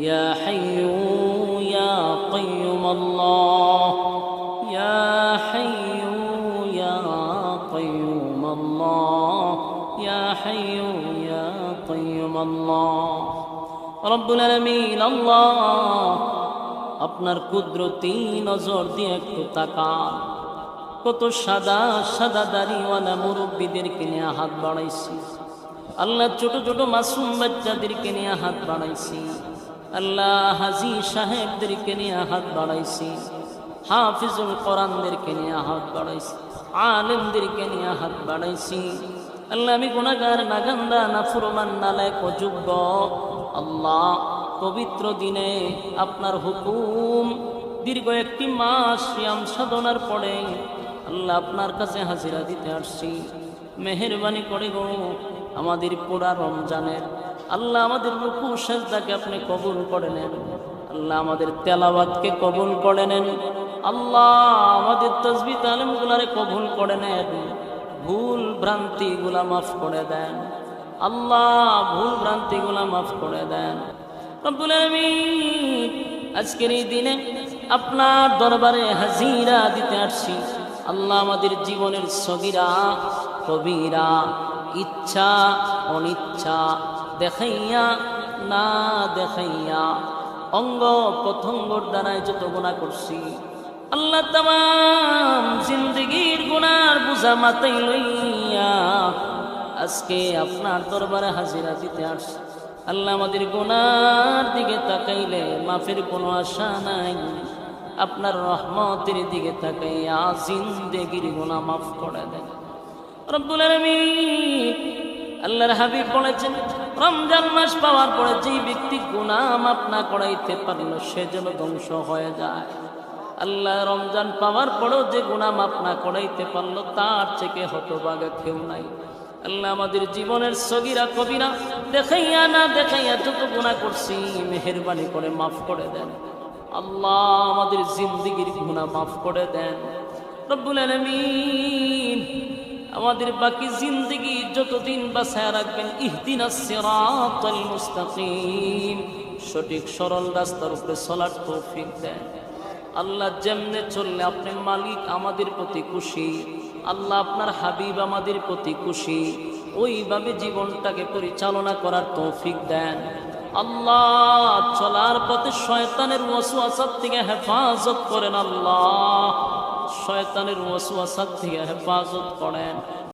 ইয়া হাইয়্যু ইয়া কাইয়্যুম আল্লাহ, ইয়া হাইয়্যু ইয়া কাইয়্যুম আল্লাহ, ইয়া হাইয়্যু ইয়া কাইয়্যুম আল্লাহ। রব্বুল আলামিন আল্লাহ, আপনার কুদরতি নজর দিয়ে একটু তাকান। কত সাদা সাদা দাড়িওয়ালা মুরব্বীদেরকে নিয়ে হাত বাড়াইছি আল্লাহ, ছোট ছোট মাসুম বাচ্চাদেরকে নিয়ে হাত বাড়াইছি আল্লাহ, হাজী সাহেবদেরকে নিয়ে হাত বাড়াইছি, হাফিজুল কোরআনদেরকে নিয়ে হাত বাড়াইছি, আলেমদেরকে নিয়ে হাত বাড়াইছি আল্লাহ। আমি গুনাহগার, নাগান্দা, নাফরমান, নালায়েক, অযোগ্য আল্লাহ। পবিত্র দিনে আপনার হুকুম দীর্ঘ একটি মাস সিয়াম সাধনার পরে আল্লাহ আপনার কাছে হাজিরা দিতে আসছি। মেহেরবানি করে গো আমাদের পুরা রমজানের আল্লাহ আমাদের রুকু সিজদাকে আপনি কবুল করে নেন আল্লাহ, আমাদের তেলাওয়াতকে কবুল করে নেন আল্লাহ, আমাদের তাসবিহ তালিমগুলারে কবুল করে নেন, ভুল ভ্রান্তিগুলা মাফ করে দেন আল্লাহ, ভুল ভ্রান্তিগুলা মাফ করে দেন রব্বুল আলামিন। আজকের এই দিনে আপনার দরবারে হাজিরা দিতে আসছি আল্লাহ। আমাদের জীবনের সগীরা কবিরা, ইচ্ছা অনিচ্ছা, দেখাইয়া না দেখাইয়া, অঙ্গ প্রত্যঙ্গর দ্বারায় যত গুনাহ করছি আল্লাহ, তামাম জিন্দেগীর গুনার বোঝা মাথায় লইয়া আজকে আপনার দরবারে হাজিরা দিতে আসছি আল্লাহ। আমাদের গুনার দিকে তাকাইলে মাফের কোনো আশা নাই, আপনার রহমতের দিকে তাকাইয়া জিন্দেগীর গুনাহ মাফ করে দেন রব্বুল আলামিন। আল্লাহর হাবিব বলেছেন, রমজান মাস পাওয়ার পরে যেই ব্যক্তি গুনাহ মাফ না করাইতে পারল সে যেন ধ্বংস হয়ে যায়। আল্লাহ রমজান পাওয়ার পরেও যে গুনাহ মাফ না করাইতে পারল তার থেকে হতভাগা কেউ নাই আল্লাহ। আমাদের জীবনের সগীরা কবিরা দেখাইয়া না দেখাইয়া যত গুনাহ করছি মেহেরবানি করে মাফ করে দেন আল্লাহ, আমাদের জিন্দেগীর গুনাহ মাফ করে দেন রব্বুল আলামিন। আমাদের বাকি জিন্দেগি যতদিন বাঁচায় রাখবেন, ইহদিনাস সিরাতাল মুস্তাকিম, সঠিক সরল রাস্তার উপরে চলার তৌফিক দেন আল্লাহ। যেমনে চললে আপনি মালিক আমাদের প্রতি খুশি আল্লাহ, আপনার হাবিব আমাদের প্রতি খুশি, ওইভাবে জীবনটাকে পরিচালনা করার তৌফিক দেন আল্লাহ। চলার পথে শয়তানের ওয়াসওয়াসা থেকে হেফাজত করেন আল্লাহ, শয়তানের ওয়াসওয়াসা থেকে হেফাজত করেন।